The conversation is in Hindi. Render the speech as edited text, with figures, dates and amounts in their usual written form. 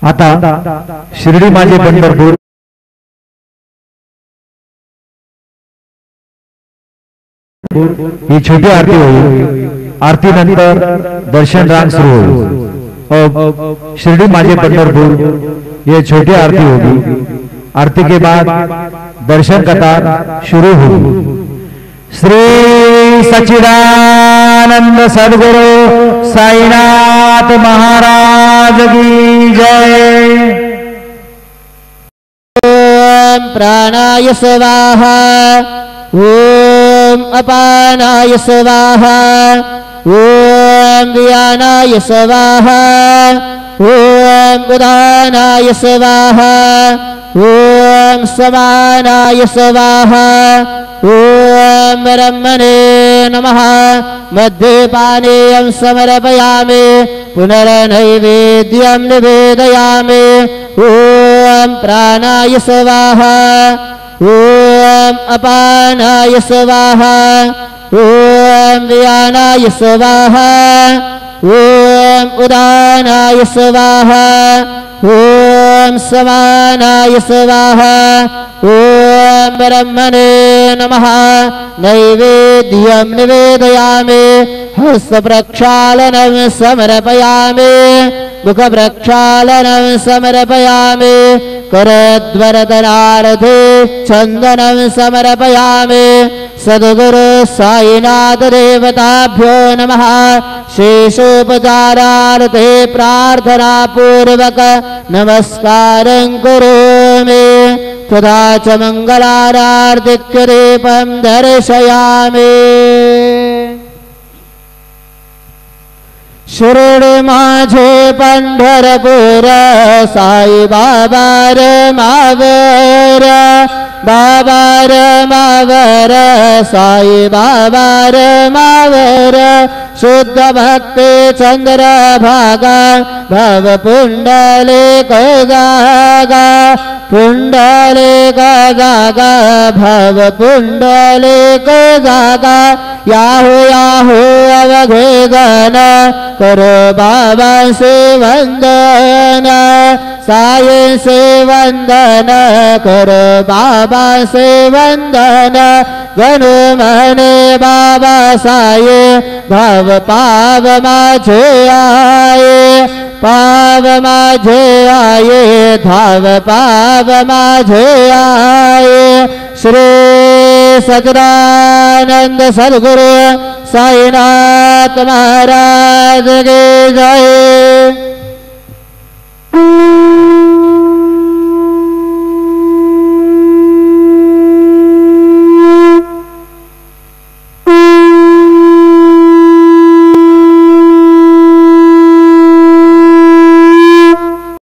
आता शिर्डी माझे पंढरपूर ही छोटी आरती होईल। आरती नंतर दर्शन रांग शुरू होगी। अब शिर्डी माझे पंढरपुर ये छोटी आरती होगी। आरती के बाद दर्शन कतार शुरू होगी। श्री सच्चिदानंद सद्गुरु साईनाथ महाराज की जय। ओम प्राणाय स्वाहा, ओम अपानाय स्वाहा, ओम व्यानाय स्वाहा, ओम उदानाय स्वाहा, ओम समानाय स्वाहा, ओम ब्रह्मणे नमः। मद्यपानीयं समर्पयामि, पुनर्नैवेद्यं निवेदयामि। ओम प्राणाय स्वाहा, ओम अपानाय स्वाहा, ओम व्यानाय स्वाहा, ओम उदानाय स्वाहा, ओम समानाय स्वाहा, ओम ब्रह्मणे नमः। नैवेद्यं निवेदयामि, हस्तप्रक्षालनं समर्पयामि, मुखप्रक्षालनं समर्पयामि, करद्वरदनार्थे चन्दनं समर्पयामि। सद्गुरु साईनाथ देवताभ्यो नमः। शेषोपचारार्थे प्रार्थना पूर्वक नमस्कारं करोमि। तथा च मंगलारार्तिक्यदीपं दर्शयामि। शिर्डी माझे पंढरपूर, साई बाबा रमावर, बाबा रमावर, साई बाबा रमावर। शुद्ध भक्ति चंद्रभागा, भव पुंडलिक जागा, पुंडलिक जागा, भव पुंडलिक जागा। याहू याहू अवघे गण, करो बाबा से वंदन, साई से वंदन, करो बाबा से वंदन। गणु मने बाबा साई, भाव पाव माझे आये, पाव माझे आये, धाव पाव माझे आये। श्री सच्चिदानंद सद्गुरु साईनाथ महाराज की जय।